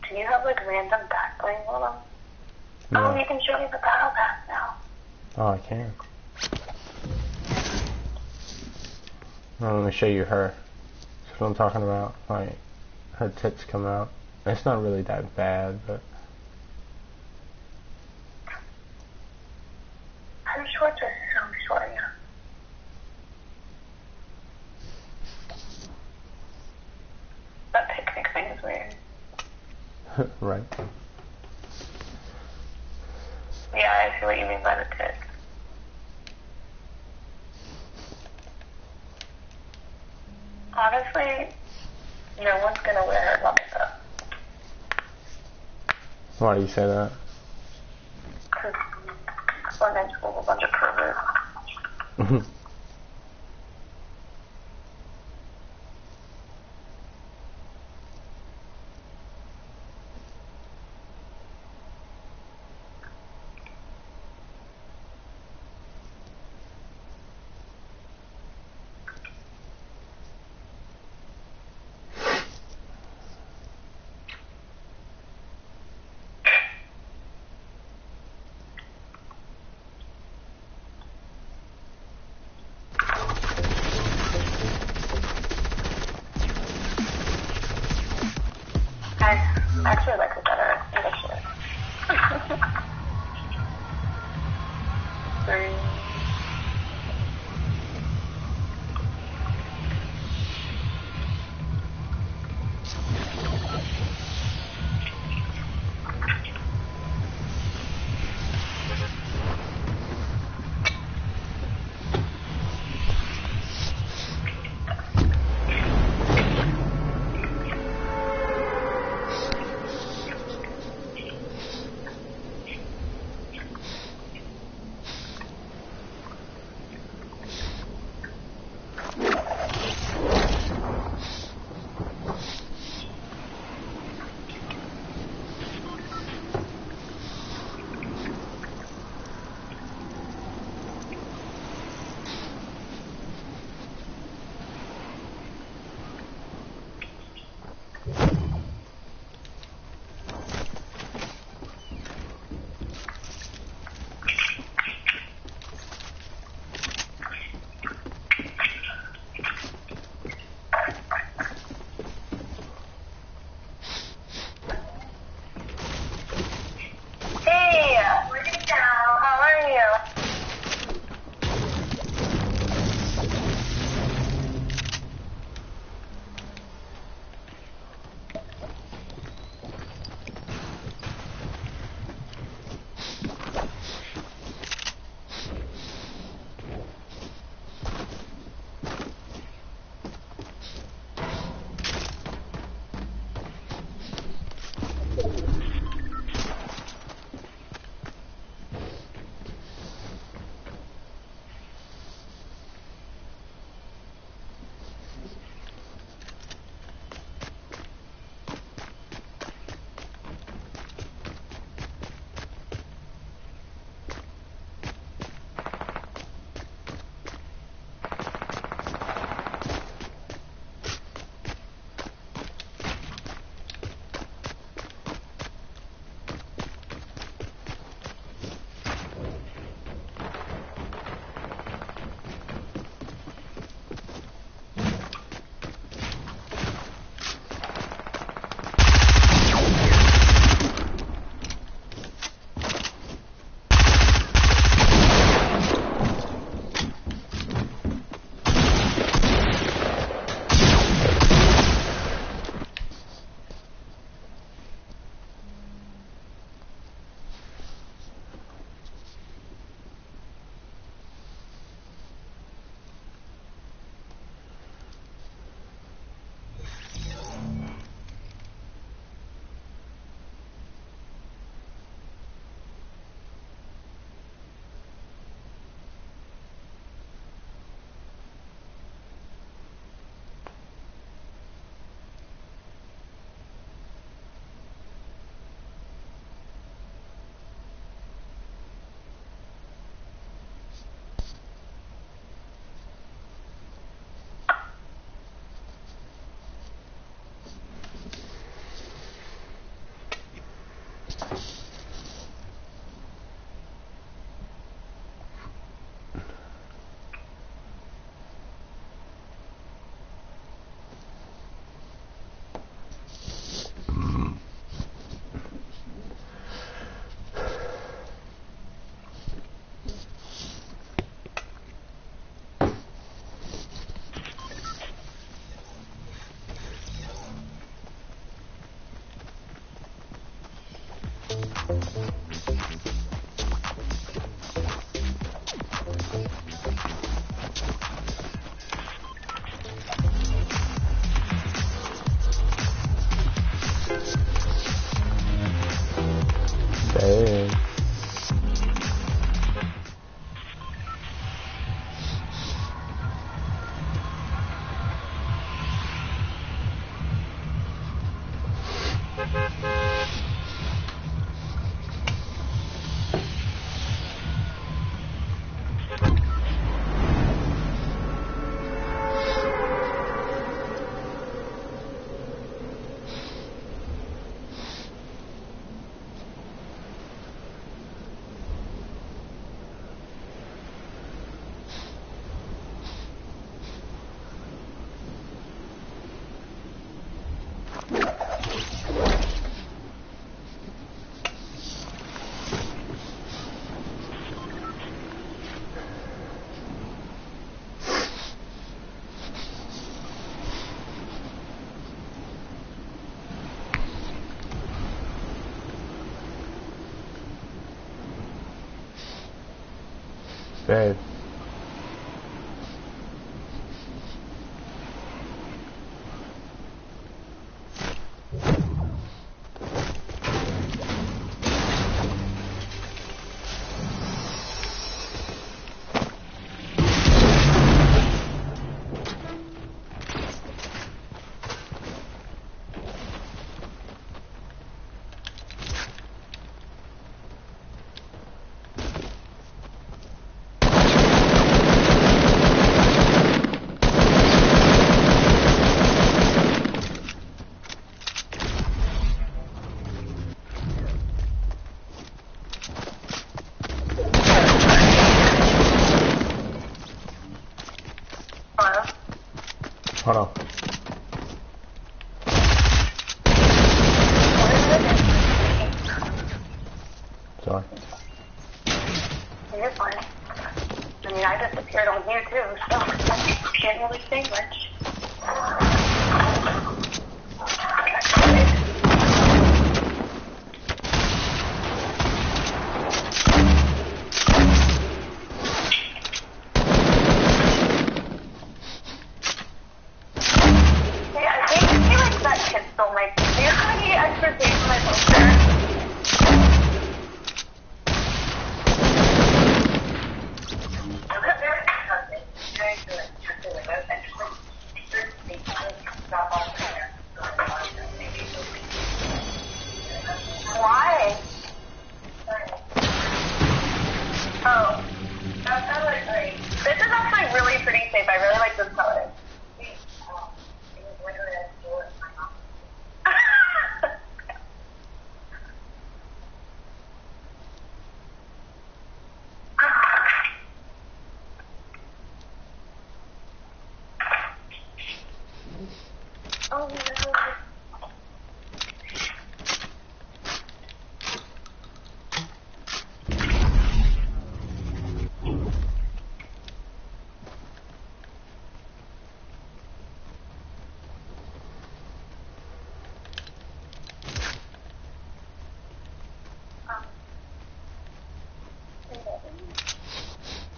Do you have like random backbling on them? No. Oh, you can show me the battle pass now. Oh, I can. I'm gonna show you her. That's what I'm talking about. Like, her tits come out. It's not really that bad, but. Her shorts are so short, yeah. That picnic thing is weird. Right. Yeah, I see what you mean by the tits. Honestly, no one's gonna wear her lump up. Why do you say that? Because Fortnite's full of a bunch of perverts. I actually like the better initiative. 3. Dang. Babe. Hold on. Sorry. You're fine. I mean, I disappeared on you too, so I can't really say much. Why? Oh, that's totally great. This is actually really pretty safe. I really like this color. Oh no.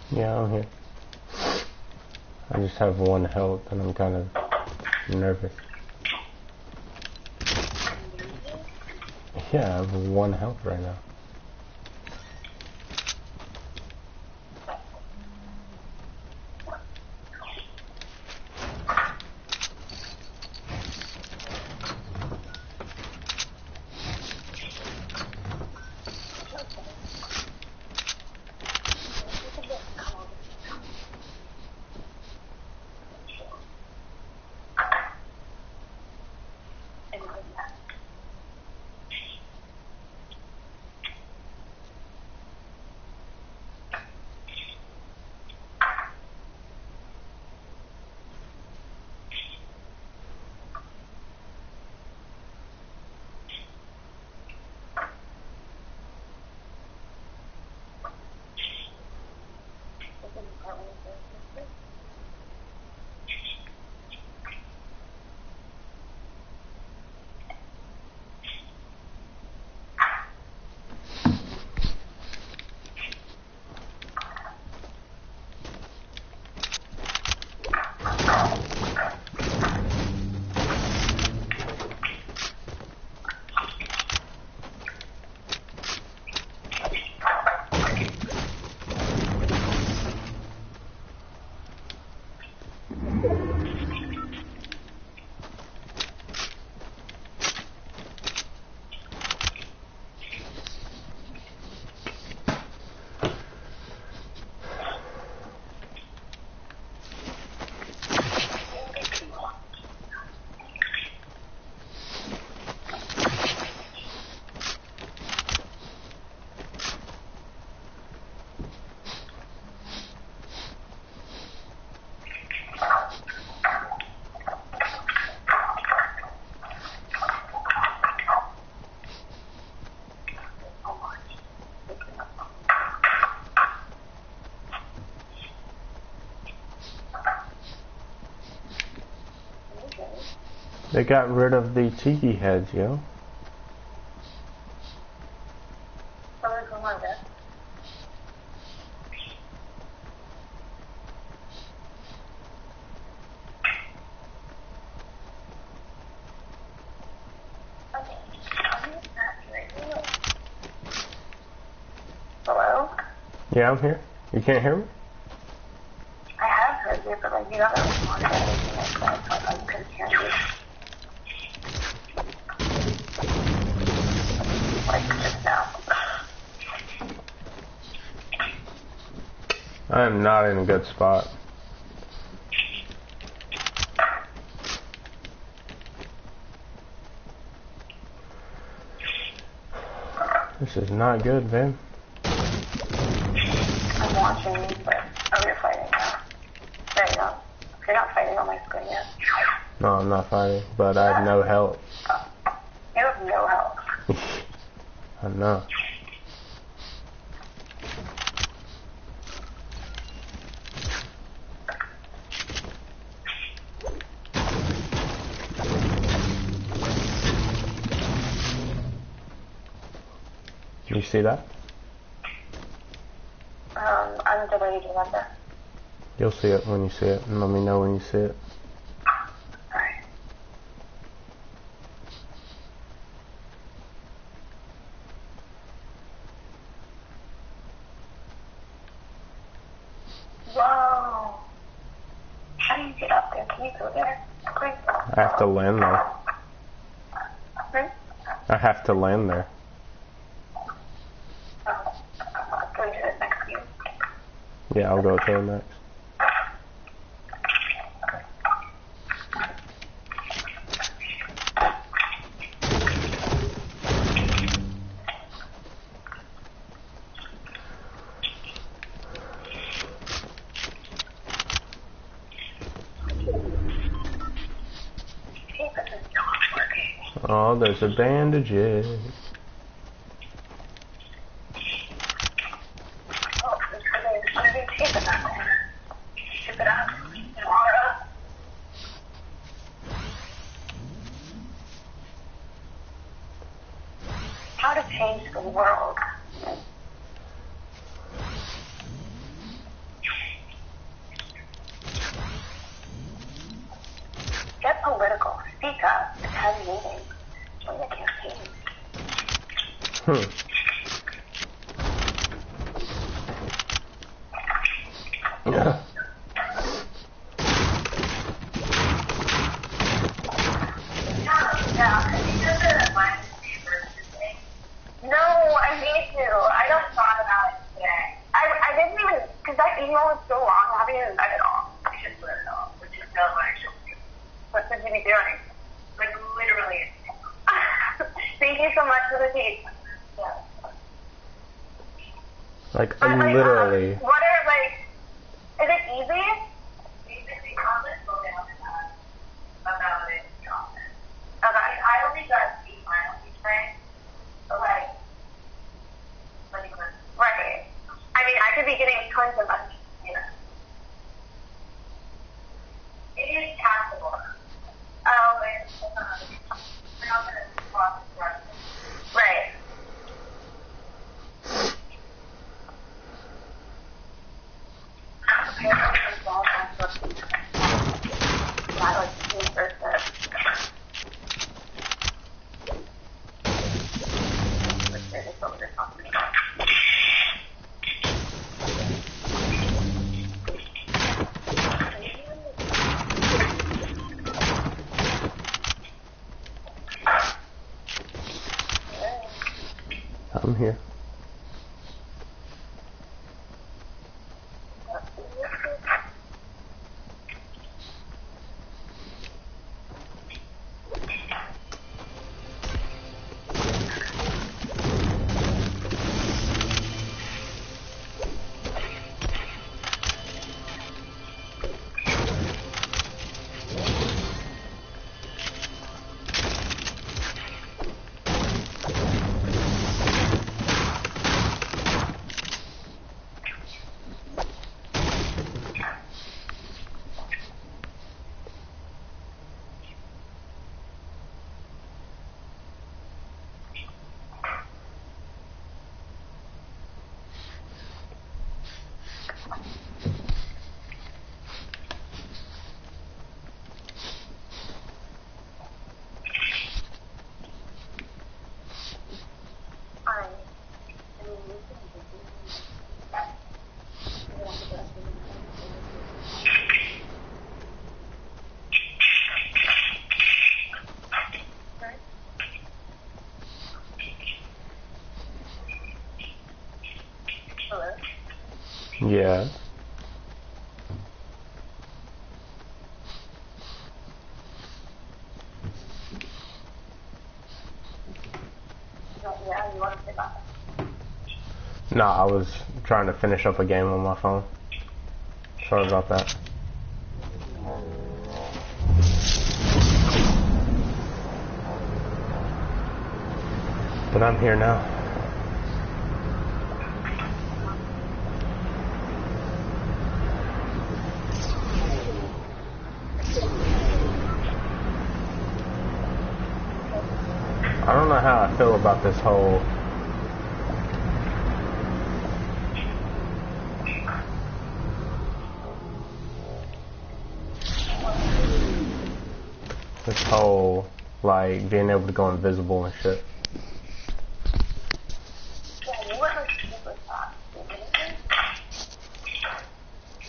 Yeah, I'm here. I just have one health and I'm kind of nervous. Yeah, I have one health right now. They got rid of the tiki heads, yo. Hello? Yeah, I'm here. You can't hear me? I have heard you, but like you haven't responded to anything like that, so I couldn't hear you. Like just now. I am not in a good spot. This is not good, Vin. I'm watching, but you're fighting now. There you go. You're not fighting on my screen yet. No, I'm not fighting, but I have no help. You have no help. I know. You see that? I'm delayed, remember? You'll see it when you see it, and let me know when you see it. Alright. Whoa! How do you get up there? Can you go there? Please? I have to land there. Hmm? I have to land there. Go to it next to you. Yeah, I'll go to it next. Hey, this is not working. Oh, there's a bandages. Oh, there's gonna be tape in that corner. Ship it up tomorrow. How to change the world. Get political. Speak up. Attend meetings. Join the campaign. Yeah. No, I need to. I just thought about it today. I didn't even, because that email was so long, I haven't even read it all. I should read it all, which is not what I should do. What should you be doing? Like, literally. Thank you so much for the tea. Yeah. Like, But, literally. what are, like, is it easy? Basically, comments go down about it. Okay. I only got 8 miles each way. But like, right. I mean, I could be getting tons of money, you know. It is taxable. Oh, wait. We're not going to cross the threshold. Right. Apparently, it's all kinds of things. Not like 2%. here. Yeah. Yeah, you want to say that? No, I was trying to finish up a game on my phone. Sorry about that. But I'm here now. I don't know how I feel about this whole like being able to go invisible and shit.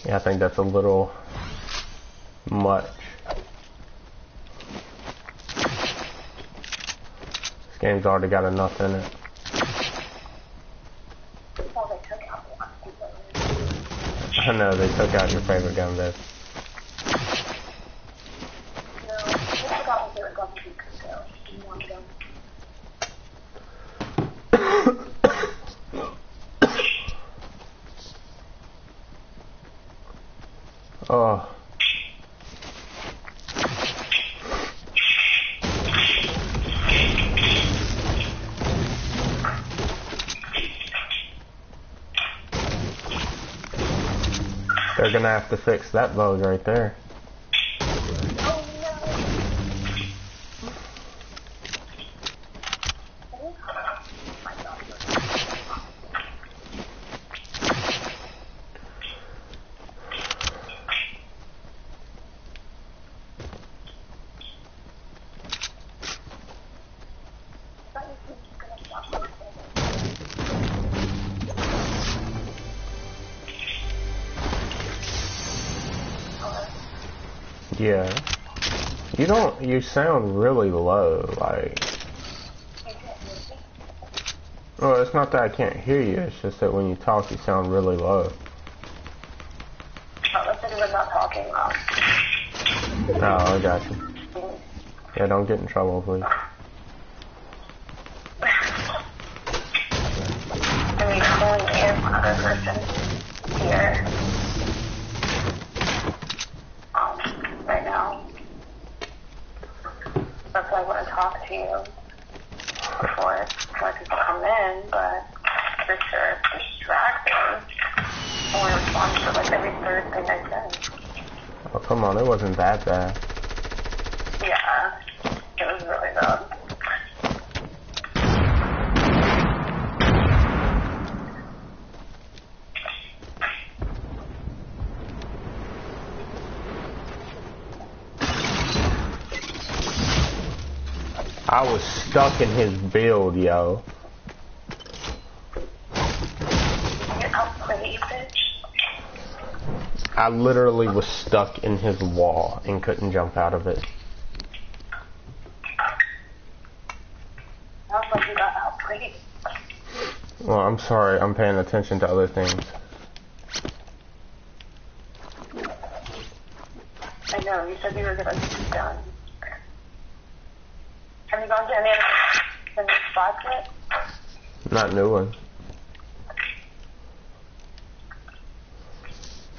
Yeah, I think that's a little much. This game's already got enough in it. I know, they took out your favorite gun there. Oh. They're gonna have to fix that bug right there. Yeah. You sound really low, like. Well, it's not that I can't hear you, it's just that when you talk, you sound really low. Oh, that's because I'm not talking loud. Oh, I got you. Yeah, don't get in trouble, please. I mean, I'm only here one other person here. Right now. That's why I want to talk to you before people come in, but this is distracting. I only respond to like every third thing I say. Oh, come on, it wasn't that bad. Yeah, it was really bad. I was stuck in his build, yo. You outplay you, bitch. I literally was stuck in his wall and couldn't jump out of it. Sounds like you got outplayed. Well, I'm sorry, I'm paying attention to other things. I know, you said you were going to be done. Have you gone to any of the new spots yet? Not new ones.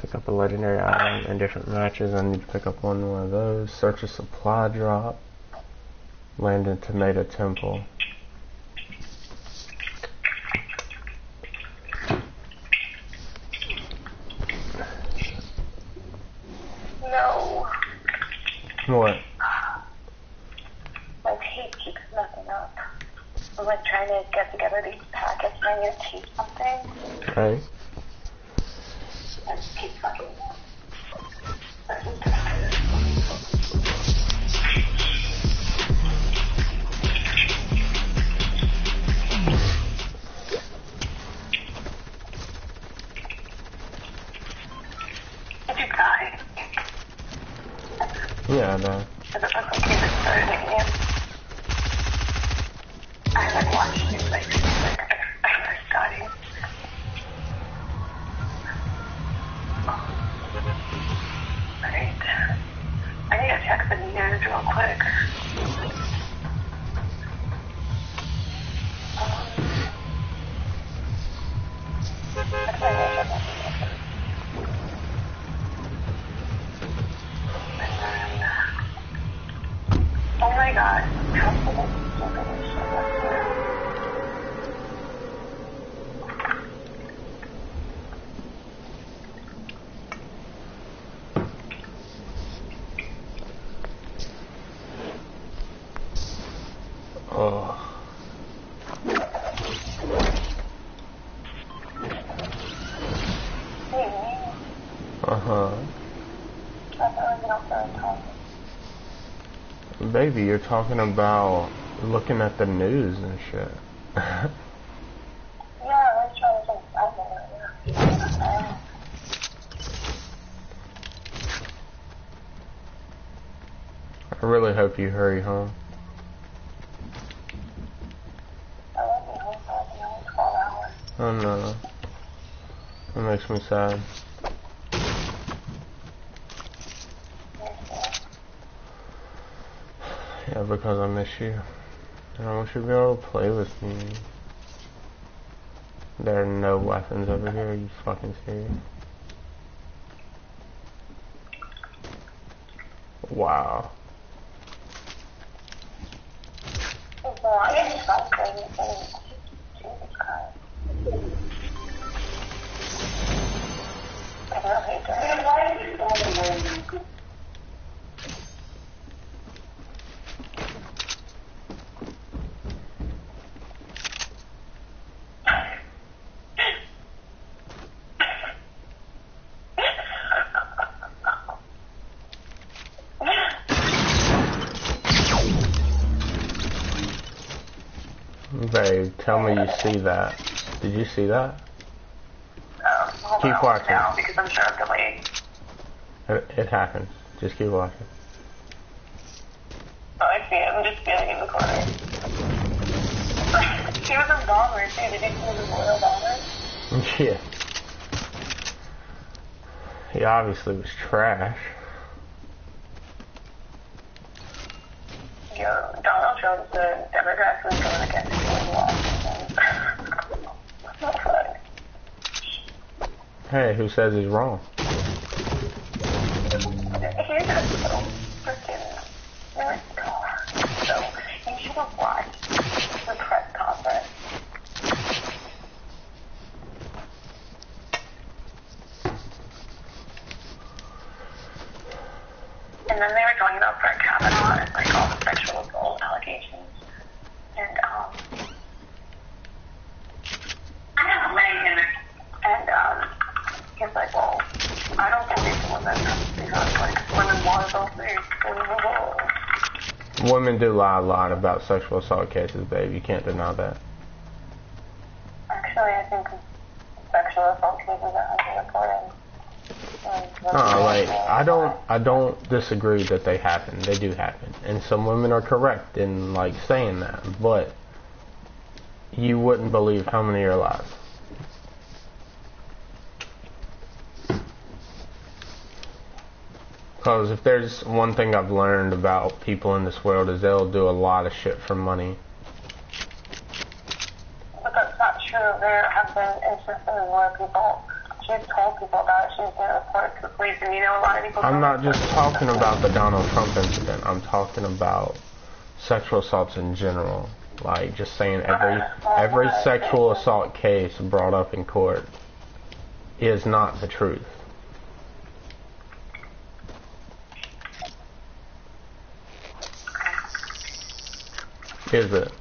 Pick up a legendary item in different matches. I need to pick up one of those. Search a supply drop. Land in Tomato Temple. No. What? My tape keeps messing up. I'm like trying to get together these packets and I need to tape something. Right. I just keep fucking up. Did you die? Yeah, I know. Does it look like you just started again? I haven't watched it like I first got here. Alright. I need to check the news real quick. That's my name. Oh my god. Oh. Uh-huh. Baby, you're talking about looking at the news and shit. Yeah, I was trying to think out there. I really hope you hurry home. I won't be home for another 12 hours. Oh no. That makes me sad. Yeah, because I miss you. And I want you to be able to play with me. There are no weapons over here, are you fucking serious? Wow. Babe, tell me you see that. Did you see that? Keep watching. Now because I'm sure I'm delayed. It happens. Just keep watching. Oh, I see it. I'm just standing in the corner. She was a bomber too. Did you see the royal bomber? Yeah. He obviously was trash. Yo, Donald Trump, the Democrats was going against Washington. No fun. Hey, who says he's wrong? He's just so freaking so you should have watched the press conference. And then they were talking about Brett Kavanaugh and like all the sexual assault allegations. And he's like, well, I don't believe women because like women want those things. Women do lie a lot about sexual assault cases, babe. You can't deny that. Actually, I think sexual assault cases are underreported. I don't disagree that they happen. They do happen, and some women are correct in like saying that. But you wouldn't believe how many are lies. Because if there's one thing I've learned about people in this world is they'll do a lot of shit for money. But that's not true. There have been instances where she's told people that she's going to report it to the police, and you know a lot of people... I'm not just talking about the Donald Trump incident. I'm talking about sexual assaults in general. Like, just saying every sexual assault case brought up in court is not the truth. Is it?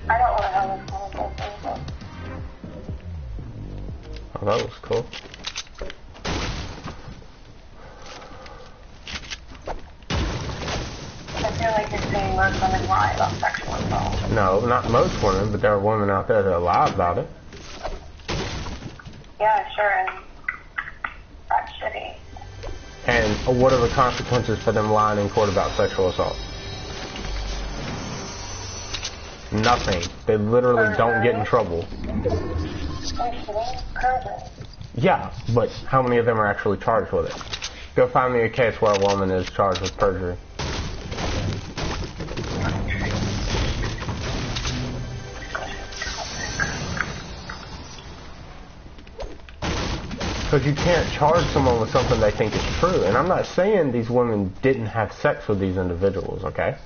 I don't want to have this conversation. Oh, that was cool. I feel like you're saying most women lie about sexual assault. No, not most women, but there are women out there that lie about it. Yeah, sure, and that's shitty. And what are the consequences for them lying in court about sexual assault? Nothing. They literally don't get in trouble. Yeah, but how many of them are actually charged with it? Go find me a case where a woman is charged with perjury. Because you can't charge someone with something they think is true. And I'm not saying these women didn't have sex with these individuals, okay?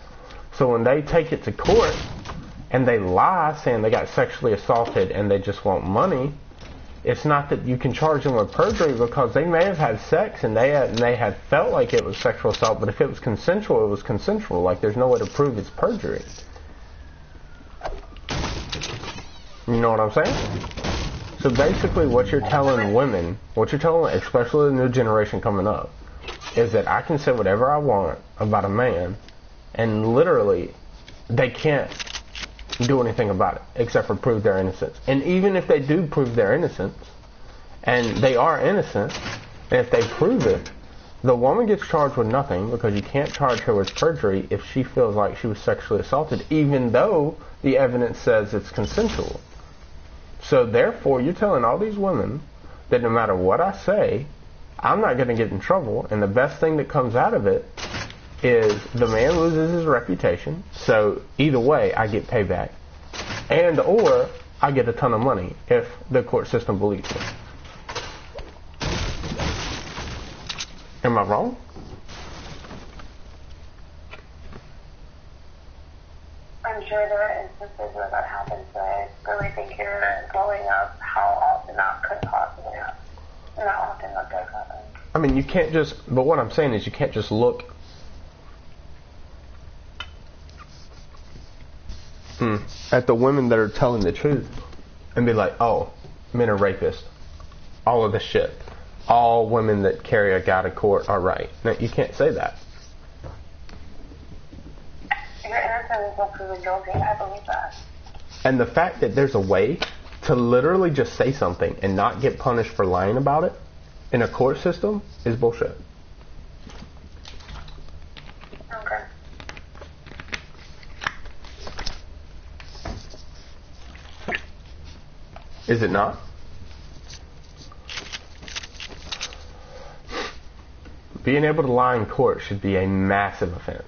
So when they take it to court and they lie saying they got sexually assaulted and they just want money, it's not that you can charge them with perjury, because they may have had sex and they had felt like it was sexual assault, but if it was consensual, it was consensual. Like, there's no way to prove it's perjury. You know what I'm saying? So basically what you're telling women, especially the new generation coming up, is that I can say whatever I want about a man, and literally they can't do anything about it except for prove their innocence. And even if they do prove their innocence, and they are innocent, and if they prove it, the woman gets charged with nothing, because you can't charge her with perjury if she feels like she was sexually assaulted, even though the evidence says it's consensual. So therefore, you're telling all these women that no matter what I say, I'm not going to get in trouble, and the best thing that comes out of it is the man loses his reputation, so either way, I get payback, and or I get a ton of money if the court system believes me. Am I wrong? I'm sure there are instances where that happens, but I really think you're blowing up how often that could possibly happen. And how often that does happen. I mean, you can't just, but what I'm saying is you can't just look at the women that are telling the truth and be like, oh, men are rapists. All of this shit. All women that carry a guy to court are right. No, you can't say that. You're innocent until proven guilty, and I believe that. And the fact that there's a way to literally just say something and not get punished for lying about it in a court system is bullshit. Okay. Is it not? Being able to lie in court should be a massive offense.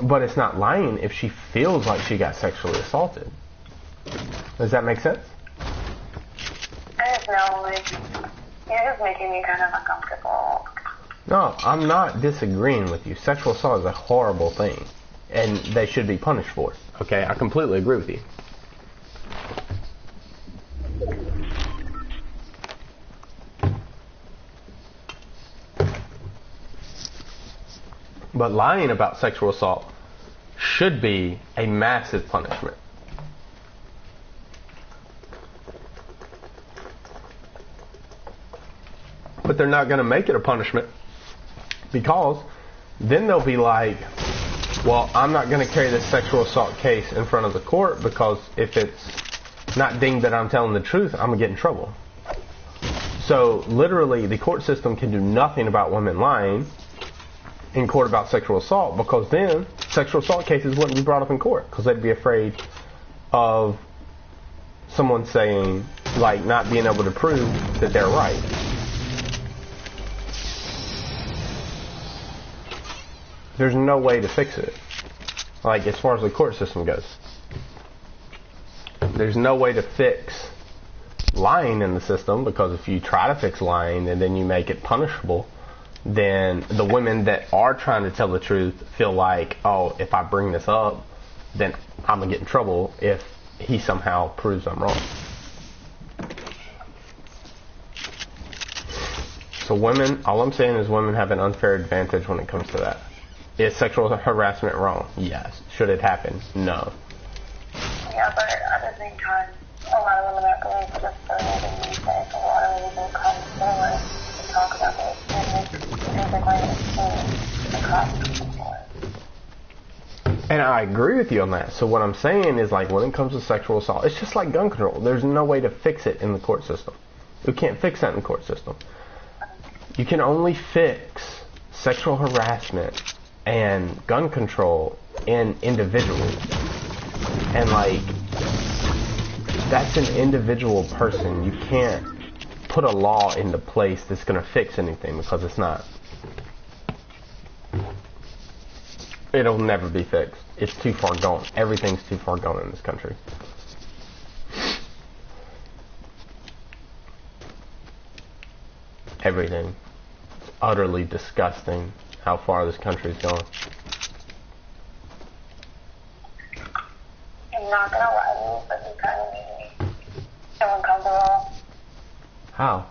But it's not lying if she feels like she got sexually assaulted. Does that make sense? I just know, like, you're just making me kind of uncomfortable. No, I'm not disagreeing with you. Sexual assault is a horrible thing, and they should be punished for it. Okay, I completely agree with you. But lying about sexual assault should be a massive punishment. But they're not going to make it a punishment, because then they'll be like, well, I'm not going to carry this sexual assault case in front of the court, because if it's not deemed that I'm telling the truth, I'm going to get in trouble. So literally the court system can do nothing about women lying, in court about sexual assault, because then sexual assault cases wouldn't be brought up in court because they'd be afraid of someone saying, like, not being able to prove that they're right. There's no way to fix it. Like, as far as the court system goes. There's no way to fix lying in the system, because if you try to fix lying and then you make it punishable, then the women that are trying to tell the truth feel like, oh, if I bring this up, then I'm going to get in trouble if he somehow proves I'm wrong. So women, all I'm saying is women have an unfair advantage when it comes to that. Is sexual harassment wrong? Yes. Should it happen? No. Yeah, but at the same time, a lot of women are going for the third and say a lot of women come forward to talk about this, and they're going to change the cost for it. And I agree with you on that. So what I'm saying is, like, when it comes to sexual assault, it's just like gun control. There's no way to fix it in the court system. You can't fix that in the court system. You can only fix sexual harassment and gun control in individuals. And, like, that's an individual person. You can't put a law into place that's going to fix anything, because it's not. It'll never be fixed. It's too far gone. Everything's too far gone in this country. Everything. It's utterly disgusting how far this country's gone. I'm not gonna lie to you, but you kind of made me feel uncomfortable. How?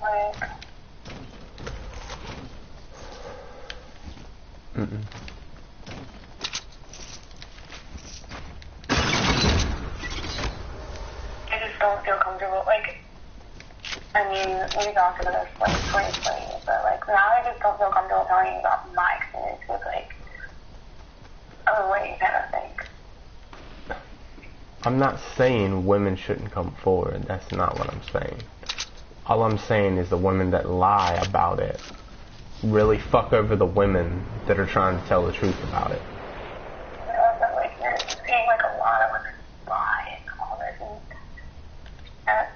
Like, Mm-mm. I just don't feel comfortable. Like, I mean, we talked about this like briefly, but like now I just don't feel comfortable telling you about my experience with like a way kind of thing. I'm not saying women shouldn't come forward. That's not what I'm saying. All I'm saying is the women that lie about it really fuck over the women that are trying to tell the truth about it. But like you're seeing like a lot of women lie and all this, and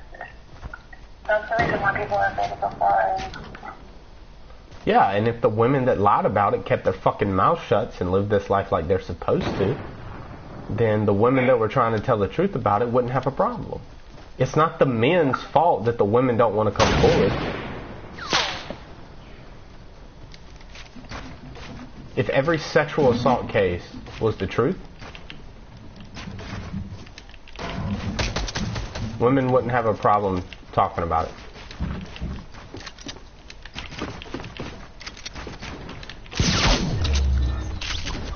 that's the reason why people are saying it before. Yeah, and if the women that lied about it kept their fucking mouth shut and lived this life like they're supposed to, then the women that were trying to tell the truth about it wouldn't have a problem. It's not the men's fault that the women don't want to come forward. If every sexual assault case was the truth, women wouldn't have a problem talking about it.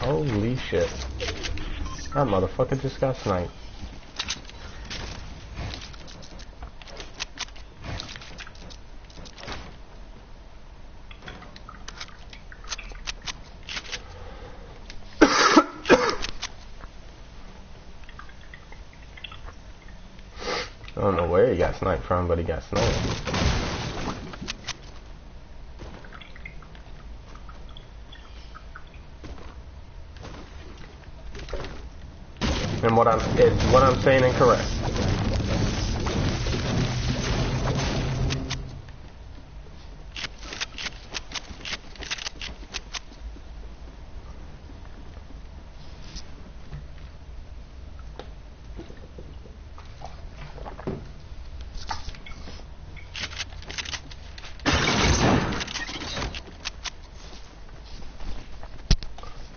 Holy shit. That motherfucker just got sniped. I don't know where he got sniped from, but he got sniped. And what I'm saying incorrect?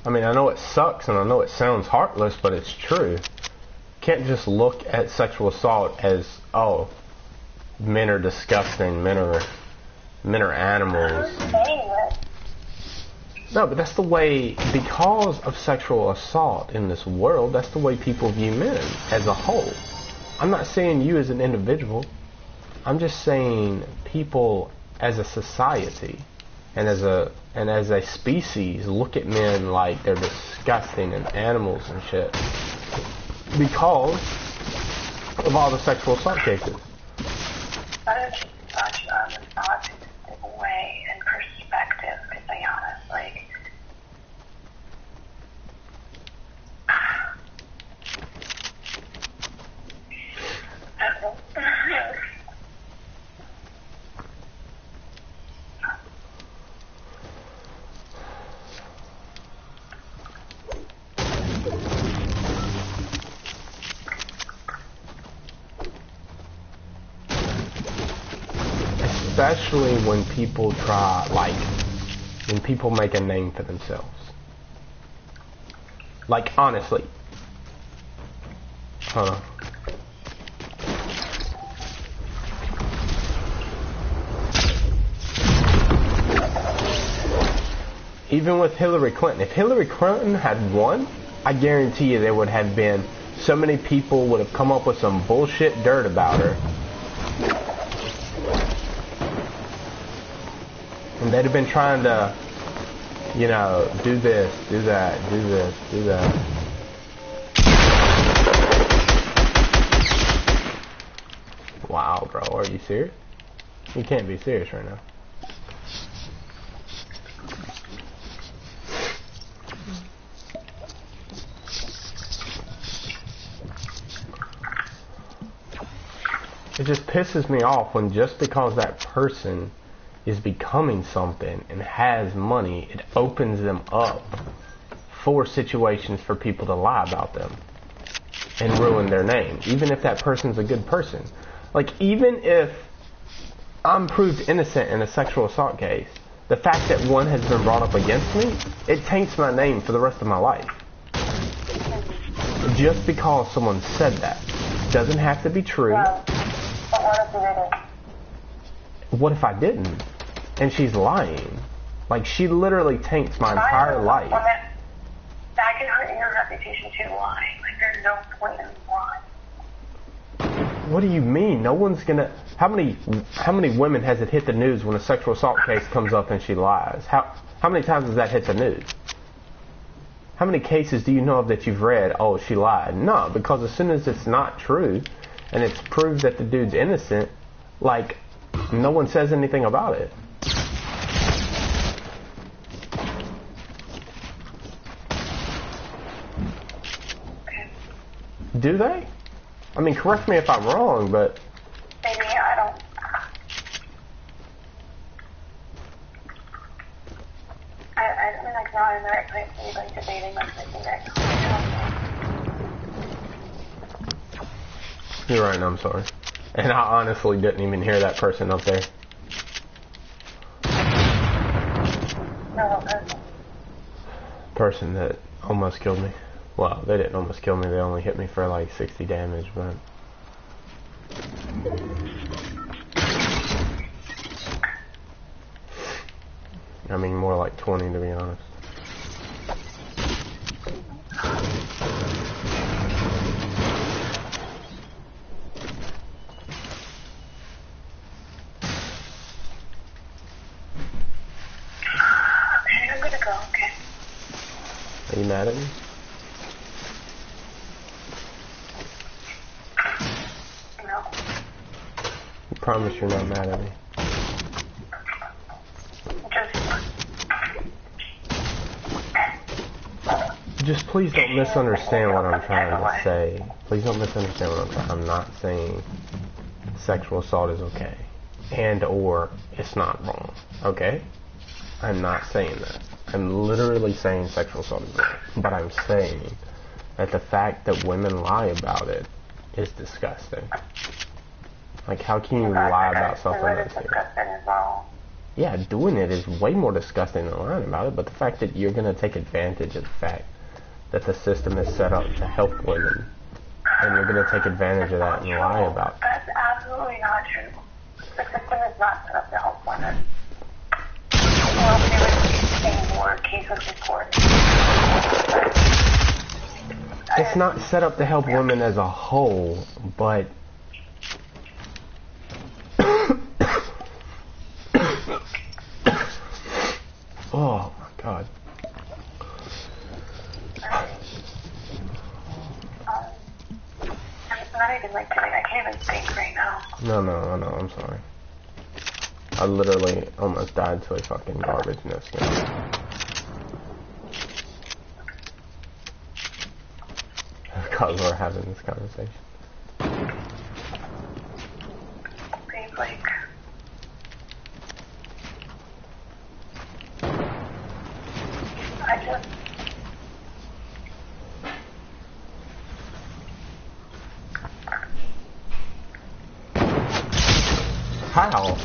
I mean, I know it sucks and I know it sounds heartless, but it's true. You can't just look at sexual assault as, oh, men are disgusting, men are animals. No, but that's the way, because of sexual assault in this world, that's the way people view men as a whole. I'm not saying you as an individual. I'm just saying people as a society and as a species look at men like they're disgusting and animals and shit because of all the sexual assault cases. That is such a misogynistic way and perspective, to be honest. Like, especially when people try, like, when people make a name for themselves. Like, honestly. Huh. Even with Hillary Clinton, if Hillary Clinton had won, I guarantee you there would have been so many people would have come up with some bullshit dirt about her. And they'd have been trying to, you know, do this, do that, do this, do that. Wow, bro, are you serious? You can't be serious right now. It just pisses me off when just because that person is becoming something and has money, it opens them up for situations for people to lie about them and ruin their name, even if that person's a good person. Like, even if I'm proved innocent in a sexual assault case, the fact that one has been brought up against me, it taints my name for the rest of my life. Just because someone said that. Doesn't have to be true. yeah. But what if you didn't? What if I didn't? And she's lying. Like, she literally taints my entire life. That can hurt your reputation too, lying. Like, there's no point in lying. What do you mean? No one's gonna... How many women has it hit the news when a sexual assault case comes up and she lies? How many times has that hit the news? How many cases do you know of that you've read, oh, she lied? No, because as soon as it's not true and it's proved that the dude's innocent, like, no one says anything about it. Do they? I mean, correct me if I'm wrong, but... Maybe, I don't... I'm like not in the right place to be like debating like something that... You're right, I'm sorry. And I honestly didn't even hear that person up there. No, Person that almost killed me. Well, they didn't almost kill me, they only hit me for like 60 damage, but... I mean, more like 20 to be honest. Okay, I'm gonna go, okay? Are you mad at me? No. You promise you're not mad at me? Just please don't misunderstand what I'm trying to say. Please don't misunderstand what I'm trying. I'm not saying sexual assault is okay. And or it's not wrong. Okay? I'm not saying that. I'm literally saying sexual assault is wrong. But I'm saying that the fact that women lie about it is disgusting. Like, how can you lie about something that's here? Yeah, doing it is way more disgusting than lying about it, but the fact that you're going to take advantage of the fact that the system is set up to help women, and you're going to take advantage of that and lie about it. That's absolutely not true. The system is not set up to help women. Well, they would see more cases reported. It's not set up to help women as a whole, but... Oh my god. not even like doing, I can't even think right now. No, I'm sorry. I literally almost died to a fucking garbage nest game. Because we're having this conversation. Seems like... I just... How?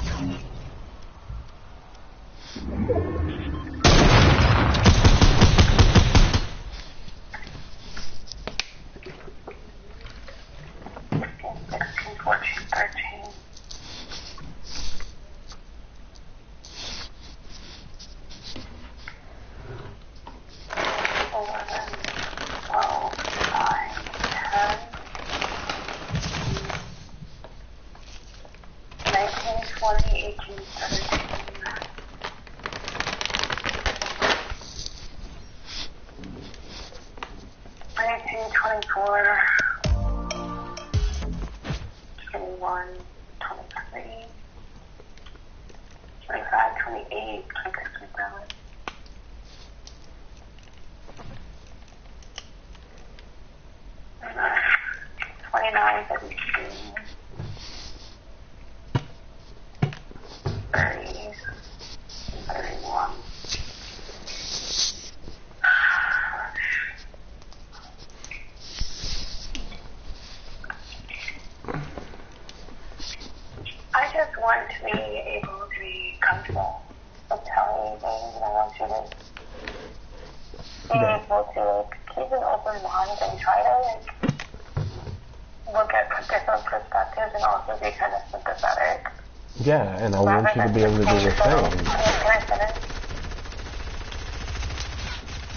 Yeah, and I want you to be able to do the same.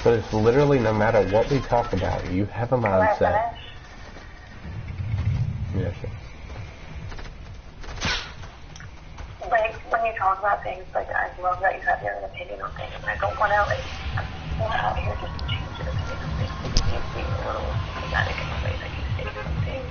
But it's literally no matter what we talk about, you have a mindset. Yes. Like, when you talk about things, like, I love that you have your own opinion on things, and I don't want to, like, I'm not out here just to change your opinion on things. Like, you being a little pathetic in the way that you say something.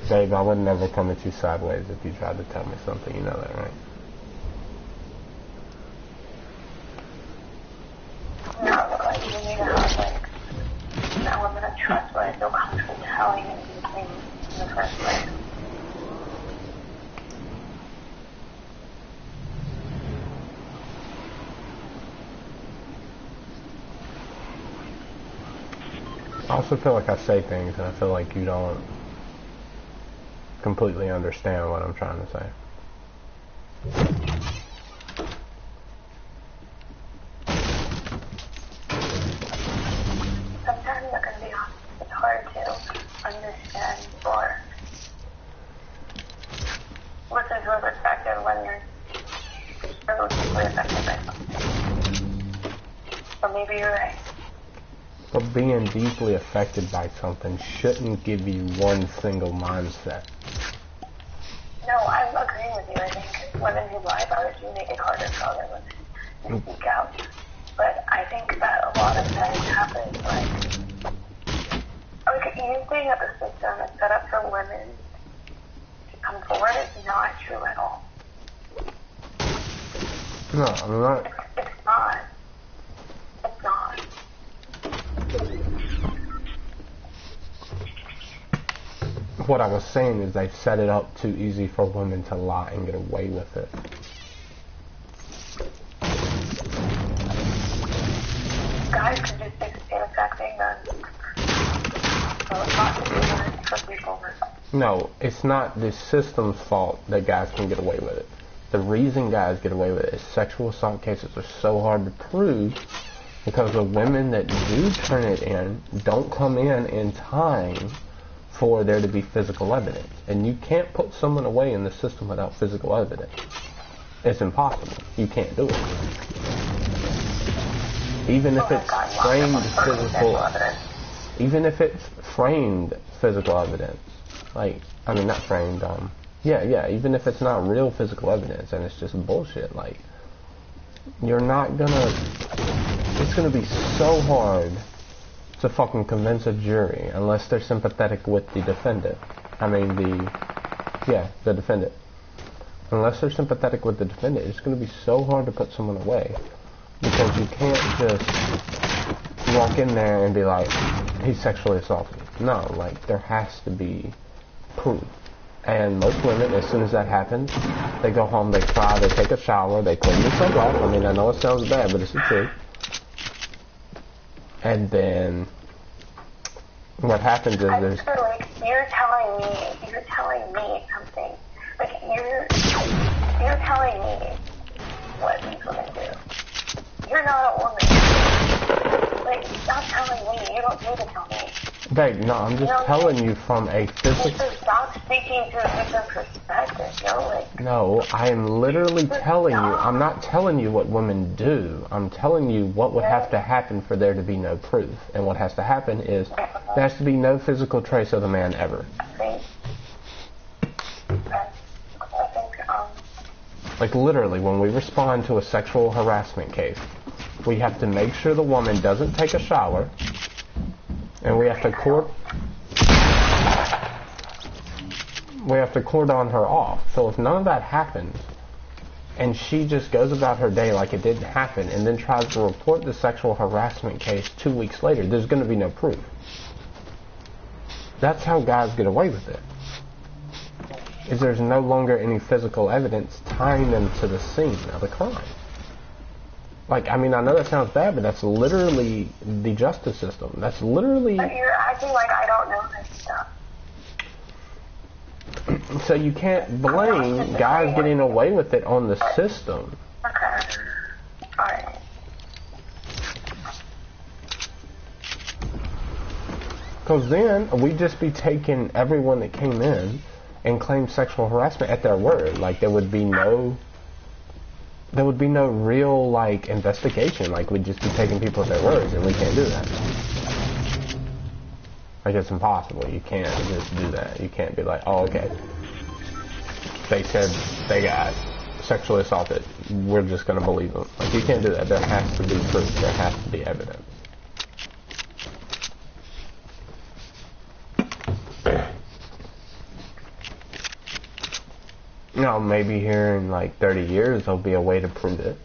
Babe, I would never come at you sideways if you tried to tell me something. You know that, right? No, but like, you need to have, like, an element of trust where I feel comfortable telling you things in the first place. I also feel like I say things and I feel like you don't completely understand what I'm trying to say. Sometimes it can be hard. It's hard to understand or listen to a perspective when you're so deeply affected by something. But maybe you're right. But being deeply affected by something shouldn't give you one single mindset. No, I'm agreeing with you. I think women who lie about it do make it harder for other women to speak out. But I think that a lot of times happens like you saying that the system is set up for women to come forward is not true at all. No, I'm not. It's not. It's not. What I was saying is they set it up too easy for women to lie and get away with it. Guys can do the exact thing then. So it's not for people. No, it's not the system's fault that guys can get away with it. The reason guys get away with it is sexual assault cases are so hard to prove because the women that do turn it in don't come in time for there to be physical evidence. And you can't put someone away in the system without physical evidence. It's impossible. You can't do it. Even if it's framed physical evidence. Even if it's framed physical evidence. Like, I mean, not framed, Yeah, even if it's not real physical evidence and it's just bullshit, like, you're not gonna, it's gonna be so hard to fucking convince a jury unless they're sympathetic with the defendant. The defendant. Unless they're sympathetic with the defendant, it's gonna be so hard to put someone away. Because you can't just walk in there and be like, he's sexually assaulted. No, like, there has to be proof. And most women, as soon as that happens, they go home, they cry, they take a shower, they clean themselves off. I mean, I know it sounds bad, but it's the truth. And then what happens is there's... So, like, you're telling me something. Like, you're telling me what these women do. You're not a woman. Like, stop telling me. You don't need to tell me. Babe, no, I'm just telling you from a physical... Stop speaking to a different perspective, Like... No, I am literally telling you. I'm not telling you what women do. I'm telling you what would have to happen for there to be no proof. And what has to happen is there has to be no physical trace of the man ever. Like, literally, when we respond to a sexual harassment case, we have to make sure the woman doesn't take a shower, and we have to cordon her off. So if none of that happens, and she just goes about her day like it didn't happen, and then tries to report the sexual harassment case 2 weeks later, there's going to be no proof. That's how guys get away with it. Is there's no longer any physical evidence tying them to the scene of the crime. Like, I mean, I know that sounds bad, but that's literally the justice system. That's literally... But you're acting like I don't know this stuff. So you can't blame guys getting away with it on the system. Okay. Alright. Because then we'd just be taking everyone that came in and claimed sexual harassment at their word. Like, there would be no real, like, investigation. Like, we'd just be taking people at their words, and we can't do that. Like, it's impossible. You can't just do that. You can't be like, oh, okay, they said they got sexually assaulted, we're just going to believe them. Like, you can't do that. There has to be proof. There has to be evidence. You know, maybe here in like 30 years there'll be a way to prove it.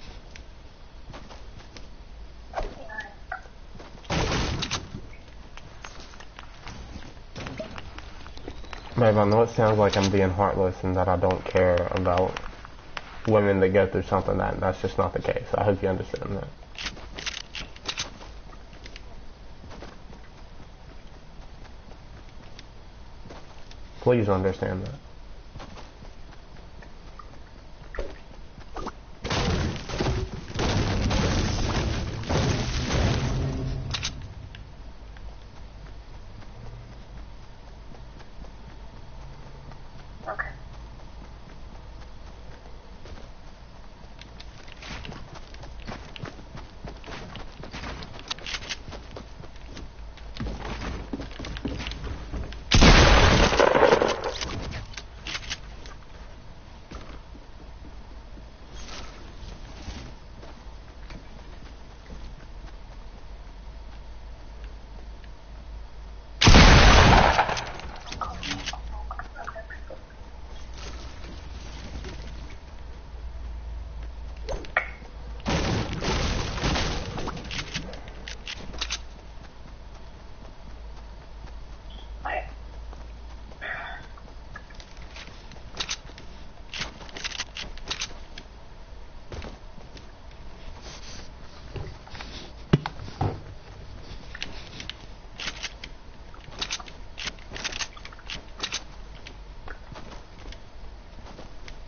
Babe, I know it sounds like I'm being heartless and that I don't care about women that go through something that's just not the case. I hope you understand that. Please understand that.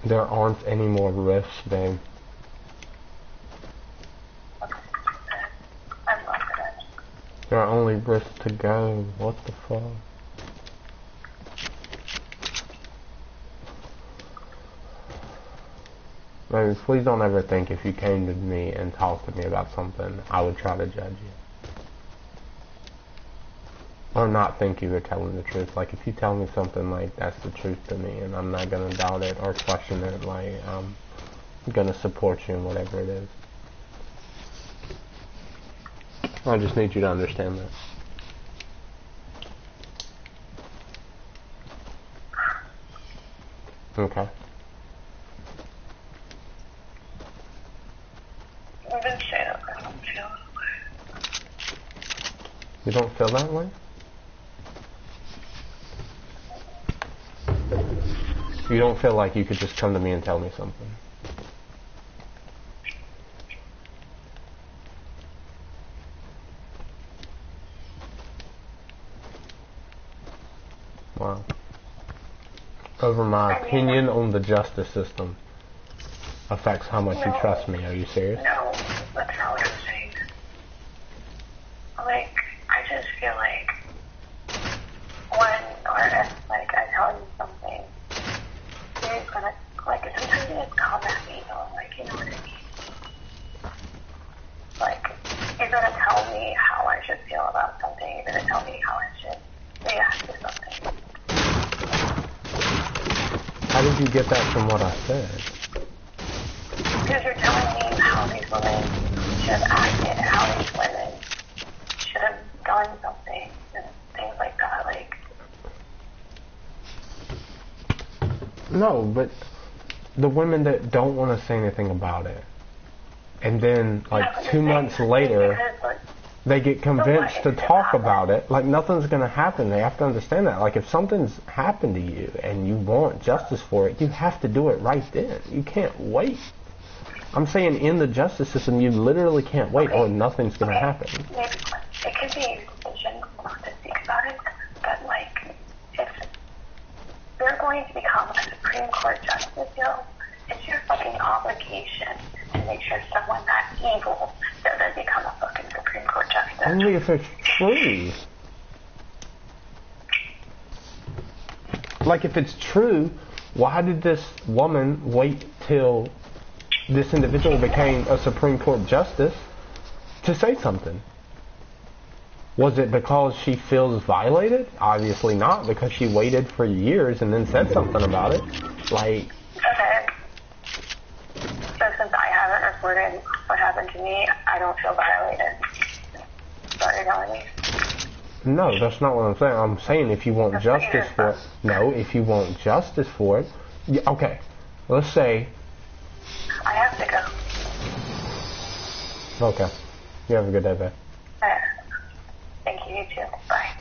There aren't any more risks, babe. There are only risks to go. What the fuck? Baby, please don't ever think if you came to me and talked to me about something, I would try to judge you. or not think you were telling the truth. Like, if you tell me something like that's the truth to me, and I'm not gonna doubt it or question it, like, I'm gonna support you in whatever it is. I just need you to understand that. Okay. I didn't say that I don't feel that way. You don't feel that way? You don't feel like you could just come to me and tell me something? Wow. Over my opinion on the justice system affects how much you trust me. Are you serious? No, that's not what I'm saying. Like, I just feel like when, or if, like, I tell you something, you're gonna, like, sometimes you just come at me, though, like, you know what I mean? Like, you're gonna tell me how I should feel about something, you're gonna tell me how I should react to something. How did you get that from what I said? Because you're telling me how these women should have acted, how these women should have done something, and things like that, like... No, but the women that don't want to say anything about it, and then, like, 2 months later, they get convinced to talk about it, like, nothing's going to happen. They have to understand that. Like, if something's happened to you and you want justice for it, you have to do it right then. You can't wait. I'm saying in the justice system, you literally can't wait or nothing's going to happen. It could be a decision not to speak about it, but, like, if they're going to become a Supreme Court justice, it's your fucking obligation to make sure someone that evil doesn't become a fucking Supreme Court justice. Only if it's true. Like, if it's true, why did this woman wait till this individual became a Supreme Court justice to say something? Was it because she feels violated? Obviously not, because she waited for years and then said something about it. Like... Okay. So since I haven't reported what happened to me, I don't feel violated. Is what you're telling me? No, that's not what I'm saying. I'm saying if you want justice for it. No, if you want justice for it. Yeah, okay, let's say... I have to go. Okay. You have a good day, babe. Thank you, you too. Bye.